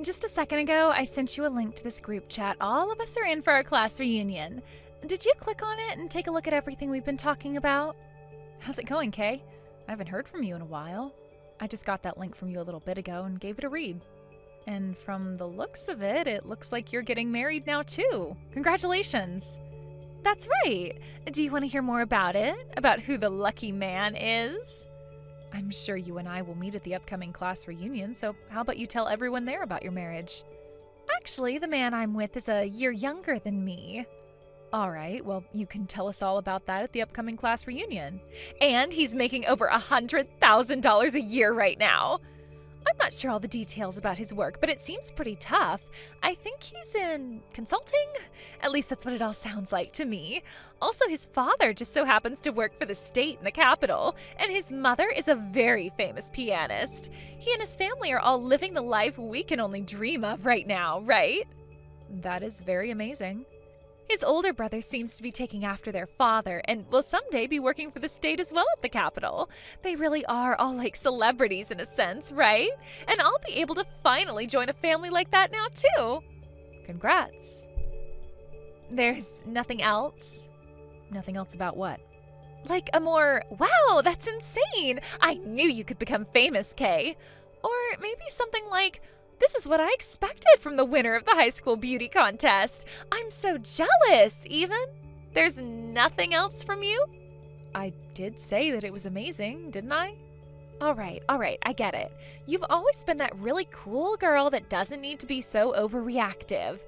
Just a second ago, I sent you a link to this group chat. All of us are in for our class reunion. Did you click on it and take a look at everything we've been talking about? How's it going, Kay? I haven't heard from you in a while. I just got that link from you a little bit ago and gave it a read. And from the looks of it, it looks like you're getting married now too. Congratulations. That's right. Do you want to hear more about it? About who the lucky man is? I'm sure you and I will meet at the upcoming class reunion, so how about you tell everyone there about your marriage? Actually, the man I'm with is a year younger than me. All right, well, you can tell us all about that at the upcoming class reunion. And he's making over $100,000 a year right now. I'm not sure all the details about his work, but it seems pretty tough. I think he's in consulting? At least that's what it all sounds like to me. Also, his father just so happens to work for the state in the capital, and his mother is a very famous pianist. He and his family are all living the life we can only dream of right now, right? That is very amazing. His older brother seems to be taking after their father and will someday be working for the state as well at the capital. They really are all like celebrities in a sense, right? And I'll be able to finally join a family like that now too. Congrats. There's nothing else? Nothing else about what? Like a more, wow, that's insane. I knew you could become famous, Kay. Or maybe something like, this is what I expected from the winner of the high school beauty contest. I'm so jealous, even. There's nothing else from you? I did say that it was amazing, didn't I? All right, I get it. You've always been that really cool girl that doesn't need to be so overreactive.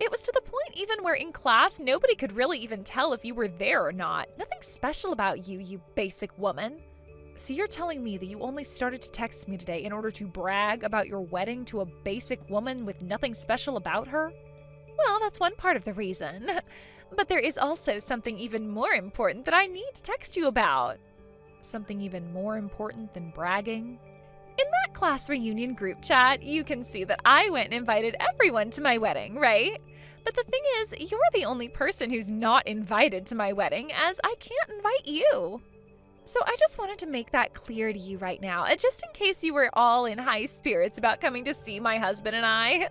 It was to the point even where in class, nobody could really even tell if you were there or not. Nothing special about you, you basic woman. So you're telling me that you only started to text me today in order to brag about your wedding to a basic woman with nothing special about her? Well, that's one part of the reason. But there is also something even more important that I need to text you about. Something even more important than bragging? In that class reunion group chat, you can see that I went and invited everyone to my wedding, right? But the thing is, you're the only person who's not invited to my wedding, as I can't invite you. So I just wanted to make that clear to you right now, just in case you were all in high spirits about coming to see my husband and I.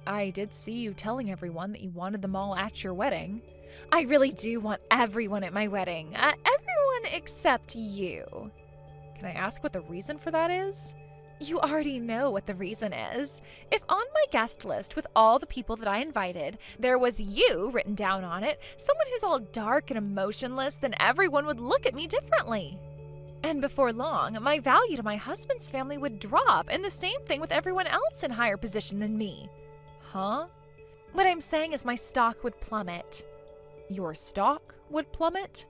I did see you telling everyone that you wanted them all at your wedding. I really do want everyone at my wedding. Everyone except you. Can I ask what the reason for that is? You already know what the reason is. If on my guest list with all the people that I invited, there was you written down on it, someone who's all dark and emotionless, then everyone would look at me differently. And before long, my value to my husband's family would drop, and the same thing with everyone else in higher position than me. Huh? What I'm saying is my stock would plummet. Your stock would plummet?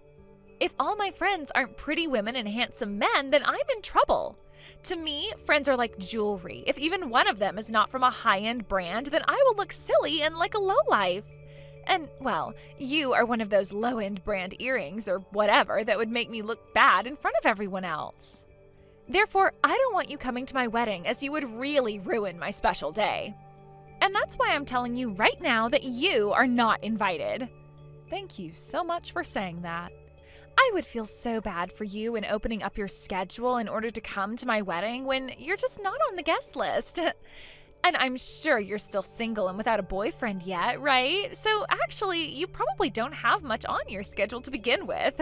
If all my friends aren't pretty women and handsome men, then I'm in trouble. To me, friends are like jewelry. If even one of them is not from a high-end brand, then I will look silly and like a lowlife. And, well, you are one of those low-end brand earrings or whatever that would make me look bad in front of everyone else. Therefore, I don't want you coming to my wedding, as you would really ruin my special day. And that's why I'm telling you right now that you are not invited. Thank you so much for saying that. I would feel so bad for you in opening up your schedule in order to come to my wedding when you're just not on the guest list. And I'm sure you're still single and without a boyfriend yet, right? So actually, you probably don't have much on your schedule to begin with.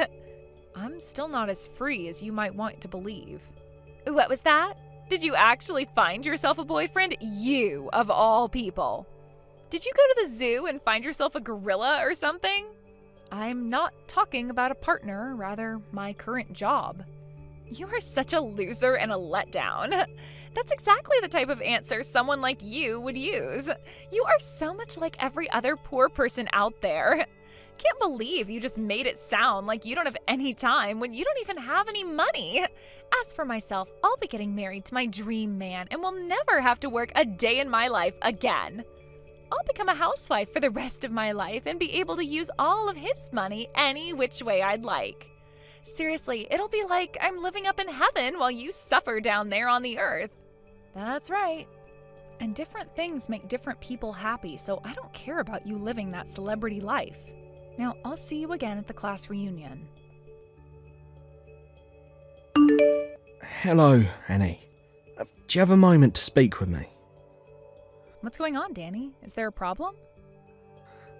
I'm still not as free as you might want to believe. What was that? Did you actually find yourself a boyfriend? You, of all people. Did you go to the zoo and find yourself a gorilla or something? I'm not talking about a partner, rather my current job. You are such a loser and a letdown. That's exactly the type of answer someone like you would use. You are so much like every other poor person out there. Can't believe you just made it sound like you don't have any time when you don't even have any money. As for myself, I'll be getting married to my dream man and will never have to work a day in my life again. I'll become a housewife for the rest of my life and be able to use all of his money any which way I'd like. Seriously, it'll be like I'm living up in heaven while you suffer down there on the earth. That's right. And different things make different people happy, so I don't care about you living that celebrity life. Now, I'll see you again at the class reunion. Hello, Annie. Do you have a moment to speak with me? What's going on, Danny? Is there a problem?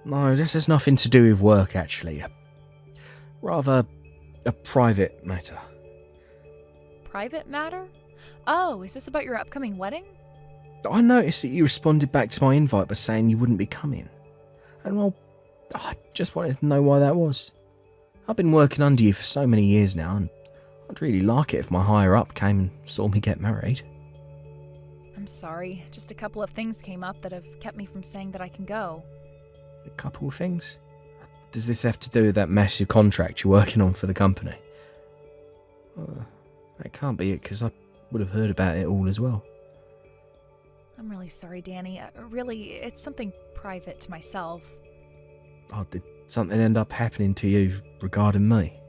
No, this has nothing to do with work, actually. Rather a private matter. Private matter? Oh, is this about your upcoming wedding? I noticed that you responded back to my invite by saying you wouldn't be coming. And well, I just wanted to know why that was. I've been working under you for so many years now, and I'd really like it if my higher up came and saw me get married. I'm sorry, just a couple of things came up that have kept me from saying that I can go. A couple of things? Does this have to do with that massive contract you're working on for the company? That can't be it, because I would have heard about it all as well. I'm really sorry, Danny. Really, it's something private to myself. Oh, did something end up happening to you regarding me?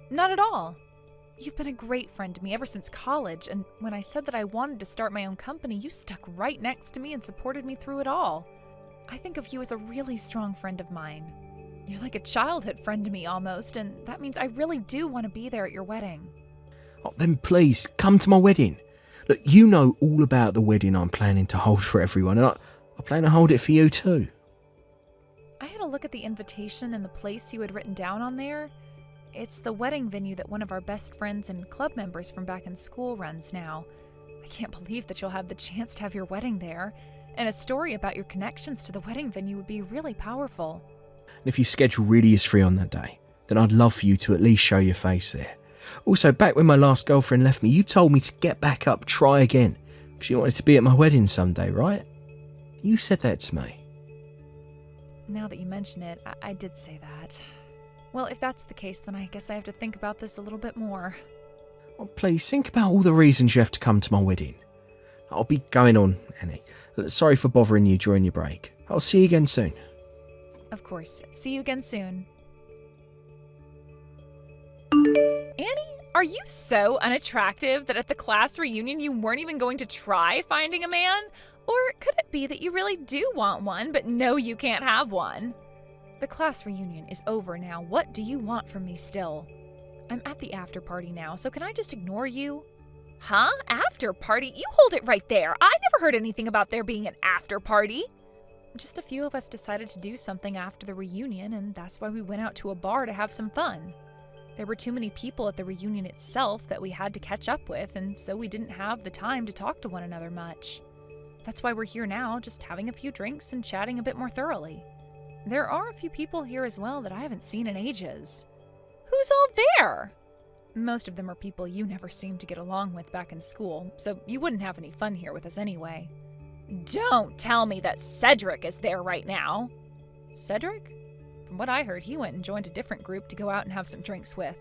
Not at all. You've been a great friend to me ever since college, and when I said that I wanted to start my own company, you stuck right next to me and supported me through it all. I think of you as a really strong friend of mine. You're like a childhood friend to me almost, and that means I really do want to be there at your wedding. Oh, then please, come to my wedding. Look, you know all about the wedding I'm planning to hold for everyone, and I plan to hold it for you too. I had a look at the invitation and the place you had written down on there. It's the wedding venue that one of our best friends and club members from back in school runs now. I can't believe that you'll have the chance to have your wedding there, and a story about your connections to the wedding venue would be really powerful. And if your schedule really is free on that day, then I'd love for you to at least show your face there. Also, back when my last girlfriend left me, you told me to get back up, try again, because you wanted to be at my wedding someday, right? You said that to me. Now that you mention it, I did say that. Well, if that's the case, then I guess I have to think about this a little bit more. Oh, please, think about all the reasons you have to come to my wedding. I'll be going on, Annie. Sorry for bothering you during your break. I'll see you again soon. Of course. See you again soon. Annie, are you so unattractive that at the class reunion you weren't even going to try finding a man? Or could it be that you really do want one, but know you can't have one? The class reunion is over now. What do you want from me still? I'm at the after party now, so can I just ignore you? Huh? After party? You hold it right there. I never heard anything about there being an after party. Just a few of us decided to do something after the reunion, and that's why we went out to a bar to have some fun. There were too many people at the reunion itself that we had to catch up with, and so we didn't have the time to talk to one another much. That's why we're here now, just having a few drinks and chatting a bit more thoroughly. There are a few people here as well that I haven't seen in ages. Who's all there? Most of them are people you never seemed to get along with back in school, so you wouldn't have any fun here with us anyway. Don't tell me that Cedric is there right now. Cedric? From what I heard, he went and joined a different group to go out and have some drinks with.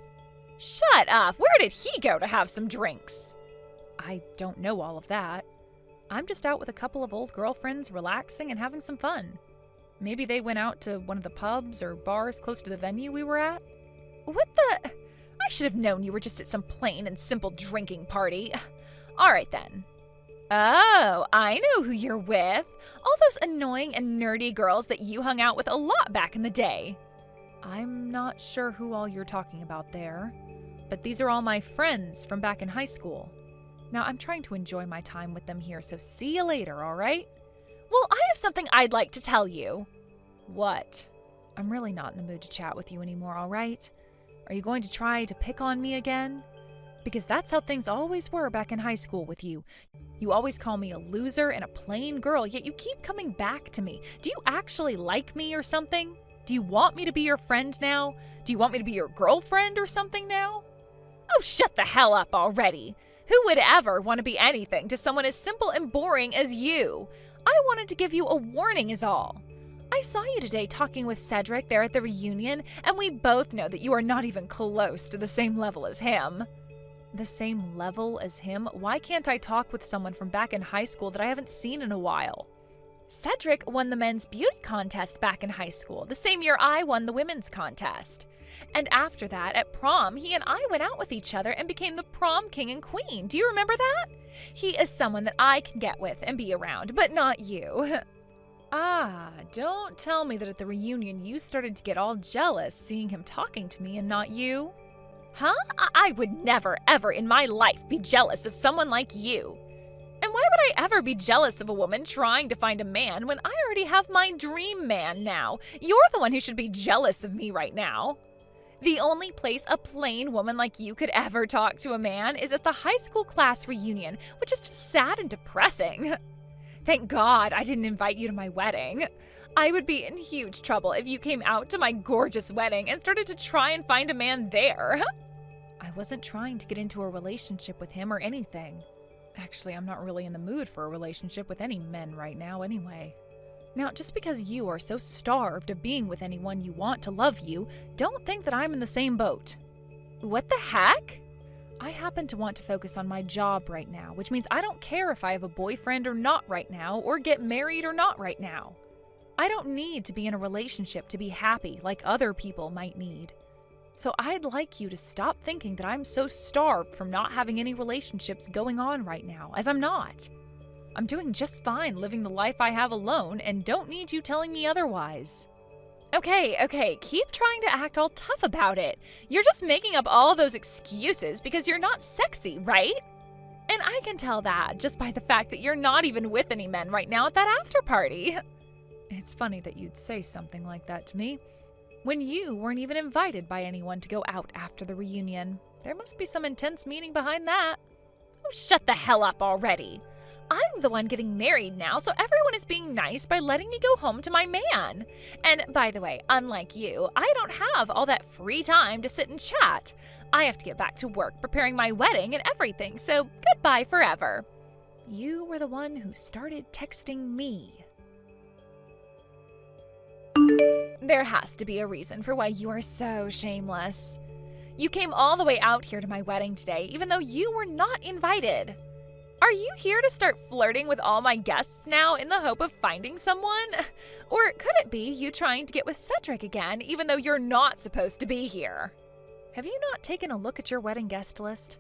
Shut up! Where did he go to have some drinks? I don't know all of that. I'm just out with a couple of old girlfriends relaxing and having some fun. Maybe they went out to one of the pubs or bars close to the venue we were at. What the? I should have known you were just at some plain and simple drinking party. All right then. Oh, I know who you're with. All those annoying and nerdy girls that you hung out with a lot back in the day. I'm not sure who all you're talking about there, but these are all my friends from back in high school. Now, I'm trying to enjoy my time with them here, so see you later, all right? Well, I have something I'd like to tell you. What? I'm really not in the mood to chat with you anymore, all right? Are you going to try to pick on me again? Because that's how things always were back in high school with you. You always call me a loser and a plain girl, yet you keep coming back to me. Do you actually like me or something? Do you want me to be your friend now? Do you want me to be your girlfriend or something now? Oh, shut the hell up already. Who would ever want to be anything to someone as simple and boring as you? I wanted to give you a warning is all. I saw you today talking with Cedric there at the reunion, and we both know that you are not even close to the same level as him. The same level as him? Why can't I talk with someone from back in high school that I haven't seen in a while? Cedric won the men's beauty contest back in high school, the same year I won the women's contest. And after that, at prom, he and I went out with each other and became the prom king and queen. Do you remember that? He is someone that I can get with and be around, but not you. Ah, don't tell me that at the reunion you started to get all jealous seeing him talking to me and not you. Huh? I would never, ever in my life be jealous of someone like you. And why would I ever be jealous of a woman trying to find a man when I already have my dream man now? You're the one who should be jealous of me right now. The only place a plain woman like you could ever talk to a man is at the high school class reunion, which is just sad and depressing. Thank God I didn't invite you to my wedding. I would be in huge trouble if you came out to my gorgeous wedding and started to try and find a man there. I wasn't trying to get into a relationship with him or anything. Actually, I'm not really in the mood for a relationship with any men right now anyway. Now, just because you are so starved of being with anyone you want to love you, don't think that I'm in the same boat. What the heck? I happen to want to focus on my job right now, which means I don't care if I have a boyfriend or not right now, or get married or not right now. I don't need to be in a relationship to be happy like other people might need. So I'd like you to stop thinking that I'm so starved from not having any relationships going on right now, as I'm not. I'm doing just fine living the life I have alone and don't need you telling me otherwise. Okay, keep trying to act all tough about it. You're just making up all those excuses because you're not sexy, right? And I can tell that just by the fact that you're not even with any men right now at that after party. It's funny that you'd say something like that to me, when you weren't even invited by anyone to go out after the reunion. There must be some intense meaning behind that. Oh, shut the hell up already. I'm the one getting married now, so everyone is being nice by letting me go home to my man. And by the way, unlike you, I don't have all that free time to sit and chat. I have to get back to work preparing my wedding and everything, so goodbye forever. You were the one who started texting me. There has to be a reason for why you are so shameless. You came all the way out here to my wedding today, even though you were not invited. Are you here to start flirting with all my guests now in the hope of finding someone? Or could it be you trying to get with Cedric again, even though you're not supposed to be here? Have you not taken a look at your wedding guest list?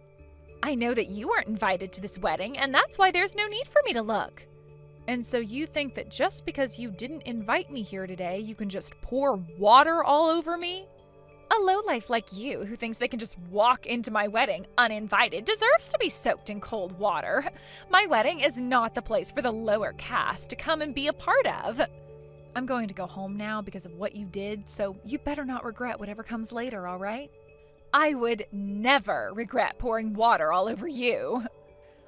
I know that you weren't invited to this wedding, and that's why there's no need for me to look. And so you think that just because you didn't invite me here today, you can just pour water all over me? A lowlife like you, who thinks they can just walk into my wedding uninvited, deserves to be soaked in cold water. My wedding is not the place for the lower caste to come and be a part of. I'm going to go home now because of what you did, so you better not regret whatever comes later, all right? I would never regret pouring water all over you.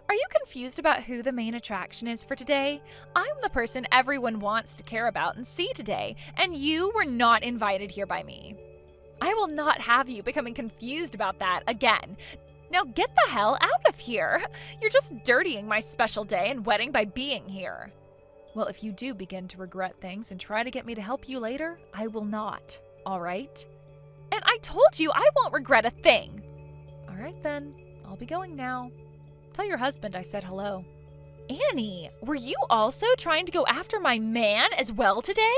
Are you confused about who the main attraction is for today? I'm the person everyone wants to care about and see today, and you were not invited here by me. I will not have you becoming confused about that again. Now get the hell out of here. You're just dirtying my special day and wedding by being here. Well, if you do begin to regret things and try to get me to help you later, I will not, all right? And I told you I won't regret a thing. All right then, I'll be going now. Tell your husband I said hello. Annie, were you also trying to go after my man as well today?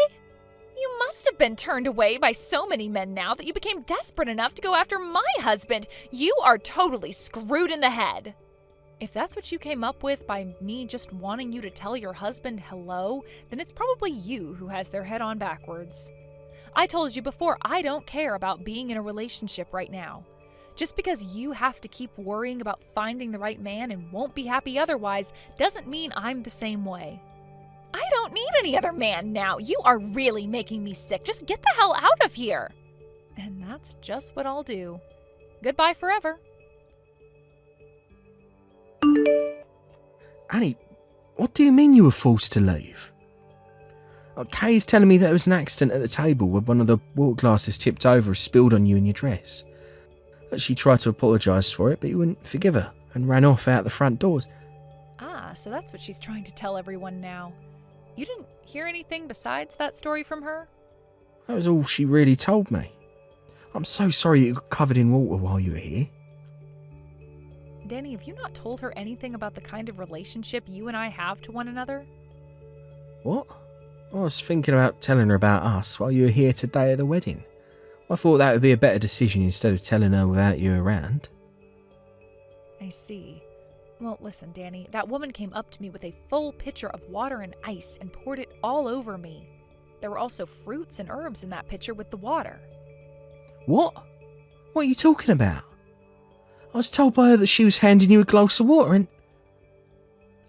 You must have been turned away by so many men now that you became desperate enough to go after my husband. You are totally screwed in the head. If that's what you came up with by me just wanting you to tell your husband hello, then it's probably you who has their head on backwards. I told you before, I don't care about being in a relationship right now. Just because you have to keep worrying about finding the right man and won't be happy otherwise doesn't mean I'm the same way. I don't need any other man now. You are really making me sick. Just get the hell out of here. And that's just what I'll do. Goodbye forever. Annie, what do you mean you were forced to leave? Kay's telling me that there was an accident at the table where one of the water glasses tipped over and spilled on you and your dress. That she tried to apologise for it, but you wouldn't forgive her and ran off out the front doors. Ah, so that's what she's trying to tell everyone now. You didn't hear anything besides that story from her? That was all she really told me. I'm so sorry you got covered in water while you were here. Danny, have you not told her anything about the kind of relationship you and I have to one another? What? I was thinking about telling her about us while you were here today at the wedding. I thought that would be a better decision instead of telling her without you around. I see. Well, listen, Danny, that woman came up to me with a full pitcher of water and ice and poured it all over me. There were also fruits and herbs in that pitcher with the water. What? What are you talking about? I was told by her that she was handing you a glass of water and...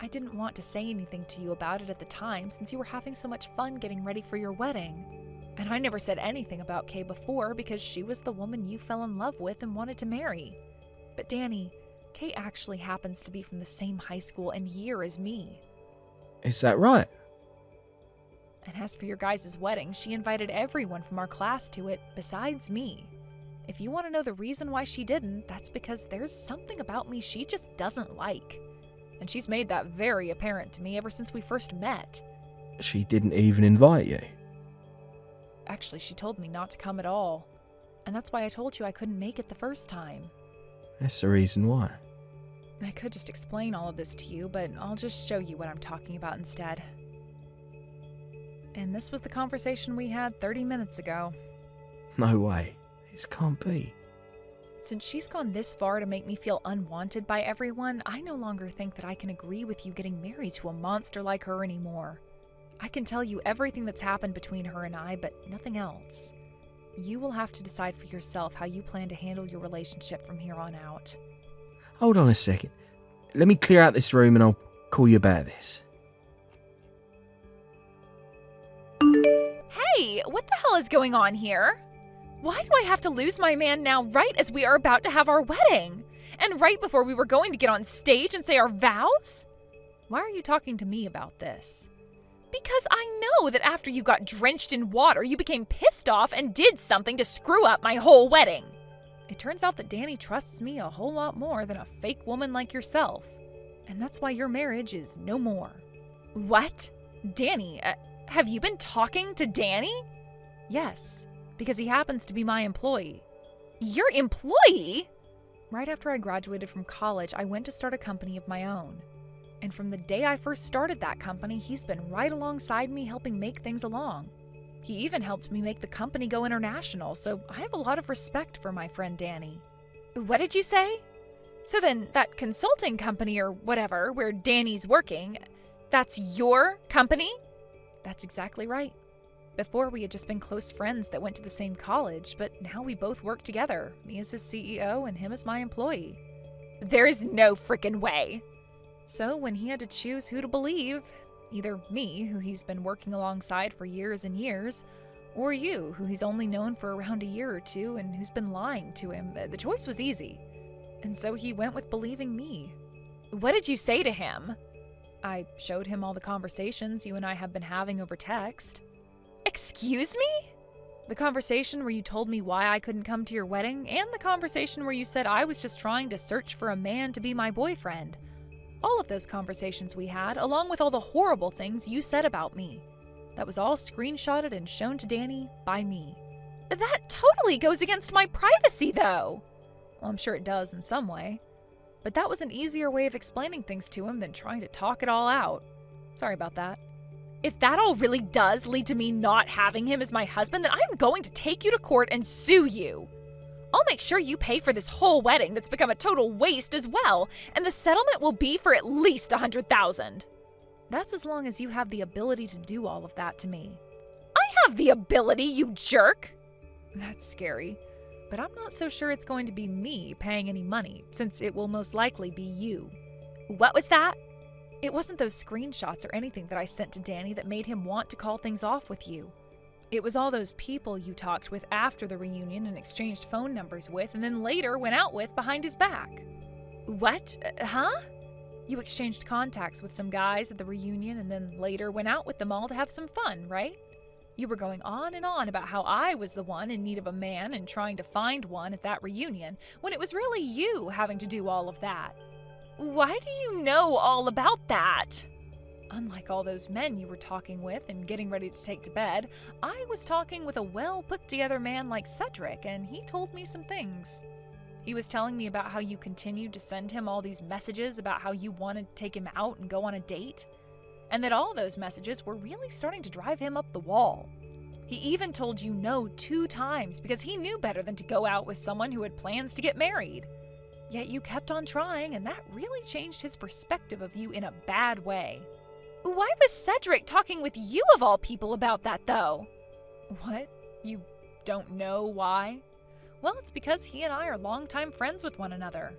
I didn't want to say anything to you about it at the time since you were having so much fun getting ready for your wedding. And I never said anything about Kay before because she was the woman you fell in love with and wanted to marry. But Danny, Kay actually happens to be from the same high school and year as me. Is that right? And as for your guys' wedding, she invited everyone from our class to it besides me. If you want to know the reason why she didn't, that's because there's something about me she just doesn't like. And she's made that very apparent to me ever since we first met. She didn't even invite you? Actually, she told me not to come at all. And that's why I told you I couldn't make it the first time. That's the reason why. I could just explain all of this to you, but I'll just show you what I'm talking about instead. And this was the conversation we had 30 minutes ago. No way. This can't be. Since she's gone this far to make me feel unwanted by everyone, I no longer think that I can agree with you getting married to a monster like her anymore. I can tell you everything that's happened between her and I, but nothing else. You will have to decide for yourself how you plan to handle your relationship from here on out. Hold on a second. Let me clear out this room and I'll call you about this. Hey, what the hell is going on here? Why do I have to lose my man now right as we are about to have our wedding? And right before we were going to get on stage and say our vows? Why are you talking to me about this? Because I know that after you got drenched in water, you became pissed off and did something to screw up my whole wedding. It turns out that Danny trusts me a whole lot more than a fake woman like yourself. And that's why your marriage is no more. What? Danny, have you been talking to Danny? Yes, because he happens to be my employee. Your employee? Right after I graduated from college, I went to start a company of my own. And from the day I first started that company, he's been right alongside me helping make things along. He even helped me make the company go international, so I have a lot of respect for my friend Danny. What did you say? So then, that consulting company or whatever, where Danny's working, that's your company? That's exactly right. Before, we had just been close friends that went to the same college, but now we both work together, me as his CEO and him as my employee. There is no frickin' way! So when he had to choose who to believe, either me, who he's been working alongside for years and years, or you, who he's only known for around a year or two and who's been lying to him, the choice was easy. And so he went with believing me. What did you say to him? I showed him all the conversations you and I have been having over text. Excuse me? The conversation where you told me why I couldn't come to your wedding, and the conversation where you said I was just trying to search for a man to be my boyfriend. All of those conversations we had, along with all the horrible things you said about me. That was all screenshotted and shown to Danny by me. That totally goes against my privacy, though. Well, I'm sure it does in some way. But that was an easier way of explaining things to him than trying to talk it all out. Sorry about that. If that all really does lead to me not having him as my husband, then I'm going to take you to court and sue you. I'll make sure you pay for this whole wedding that's become a total waste as well, and the settlement will be for at least $100,000. That's as long as you have the ability to do all of that to me. I have the ability, you jerk! That's scary, but I'm not so sure it's going to be me paying any money, since it will most likely be you. What was that? It wasn't those screenshots or anything that I sent to Danny that made him want to call things off with you. It was all those people you talked with after the reunion and exchanged phone numbers with, and then later went out with behind his back. What? Huh? You exchanged contacts with some guys at the reunion and then later went out with them all to have some fun, right? You were going on and on about how I was the one in need of a man and trying to find one at that reunion, when it was really you having to do all of that. Why do you know all about that? Unlike all those men you were talking with and getting ready to take to bed, I was talking with a well-put-together man like Cedric, and he told me some things. He was telling me about how you continued to send him all these messages about how you wanted to take him out and go on a date, and that all those messages were really starting to drive him up the wall. He even told you no 2 times because he knew better than to go out with someone who had plans to get married. Yet you kept on trying, and that really changed his perspective of you in a bad way. Why was Cedric talking with you of all people about that, though? What? You don't know why? Well, it's because he and I are longtime friends with one another.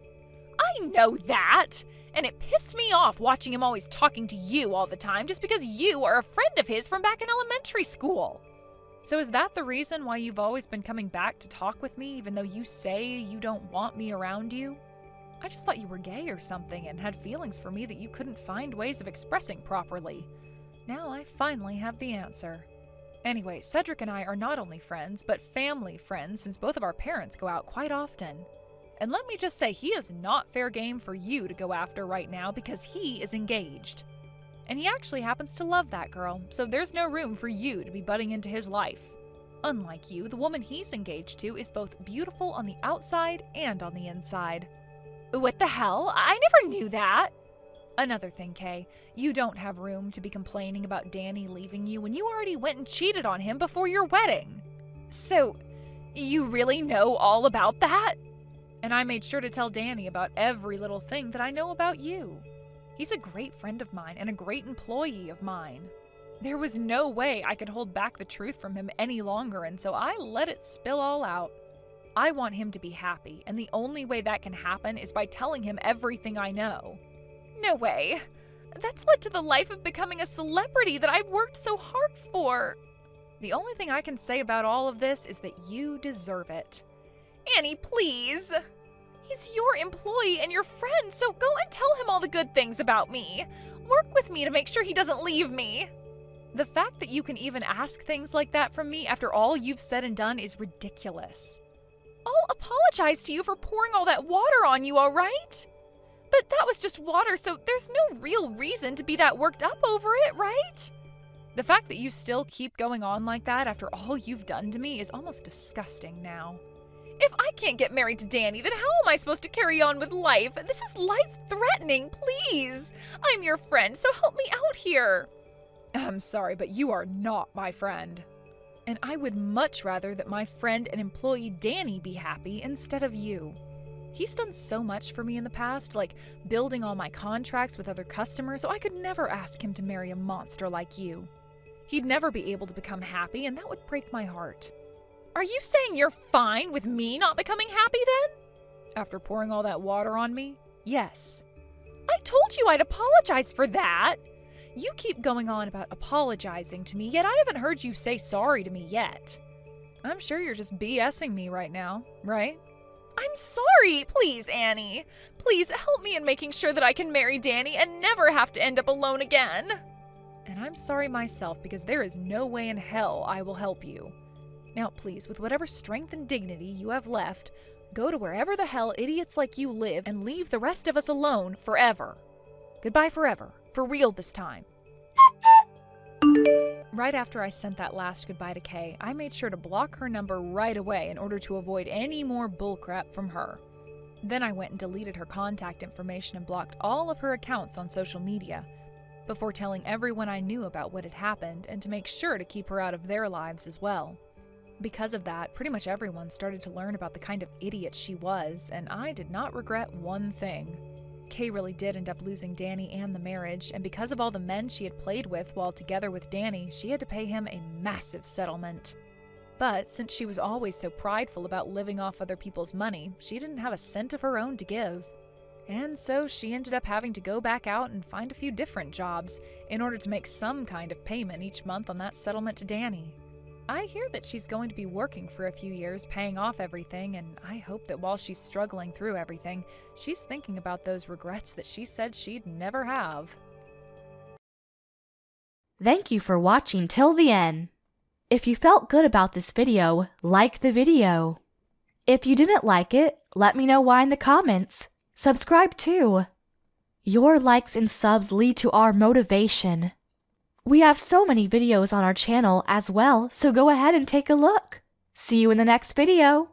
I know that! And it pissed me off watching him always talking to you all the time just because you are a friend of his from back in elementary school. So is that the reason why you've always been coming back to talk with me even though you say you don't want me around you? I just thought you were gay or something and had feelings for me that you couldn't find ways of expressing properly. Now I finally have the answer. Anyway, Cedric and I are not only friends, but family friends since both of our parents go out quite often. And let me just say, he is not fair game for you to go after right now because he is engaged. And he actually happens to love that girl, so there's no room for you to be butting into his life. Unlike you, the woman he's engaged to is both beautiful on the outside and on the inside. What the hell? I never knew that! Another thing, Kay, you don't have room to be complaining about Danny leaving you when you already went and cheated on him before your wedding. So, you really know all about that? And I made sure to tell Danny about every little thing that I know about you. He's a great friend of mine and a great employee of mine. There was no way I could hold back the truth from him any longer, and so I let it spill all out. I want him to be happy, and the only way that can happen is by telling him everything I know. No way. That's led to the life of becoming a celebrity that I've worked so hard for. The only thing I can say about all of this is that you deserve it. Annie, please. He's your employee and your friend, so go and tell him all the good things about me. Work with me to make sure he doesn't leave me. The fact that you can even ask things like that from me after all you've said and done is ridiculous. I'll apologize to you for pouring all that water on you, all right? But that was just water, so there's no real reason to be that worked up over it, right? The fact that you still keep going on like that after all you've done to me is almost disgusting now. If I can't get married to Danny, then how am I supposed to carry on with life? This is life-threatening, please. I'm your friend, so help me out here. I'm sorry, but you are not my friend. And I would much rather that my friend and employee Danny be happy instead of you. He's done so much for me in the past, like building all my contracts with other customers, so I could never ask him to marry a monster like you. He'd never be able to become happy, and that would break my heart. Are you saying you're fine with me not becoming happy then? After pouring all that water on me? Yes. I told you I'd apologize for that. You keep going on about apologizing to me, yet I haven't heard you say sorry to me yet. I'm sure you're just BSing me right now, right? I'm sorry! Please, Annie. Please help me in making sure that I can marry Danny and never have to end up alone again. And I'm sorry myself because there is no way in hell I will help you. Now, please, with whatever strength and dignity you have left, go to wherever the hell idiots like you live and leave the rest of us alone forever. Goodbye forever. For real this time. Right after I sent that last goodbye to Kay, I made sure to block her number right away in order to avoid any more bullcrap from her. Then I went and deleted her contact information and blocked all of her accounts on social media, before telling everyone I knew about what had happened and to make sure to keep her out of their lives as well. Because of that, pretty much everyone started to learn about the kind of idiot she was, and I did not regret one thing. Kay really did end up losing Danny and the marriage, and because of all the men she had played with while together with Danny, she had to pay him a massive settlement. But since she was always so prideful about living off other people's money, she didn't have a cent of her own to give. And so she ended up having to go back out and find a few different jobs in order to make some kind of payment each month on that settlement to Danny. I hear that she's going to be working for a few years, paying off everything, and I hope that while she's struggling through everything, she's thinking about those regrets that she said she'd never have. Thank you for watching till the end. If you felt good about this video, like the video. If you didn't like it, let me know why in the comments. Subscribe too. Your likes and subs lead to our motivation. We have so many videos on our channel as well, so go ahead and take a look. See you in the next video.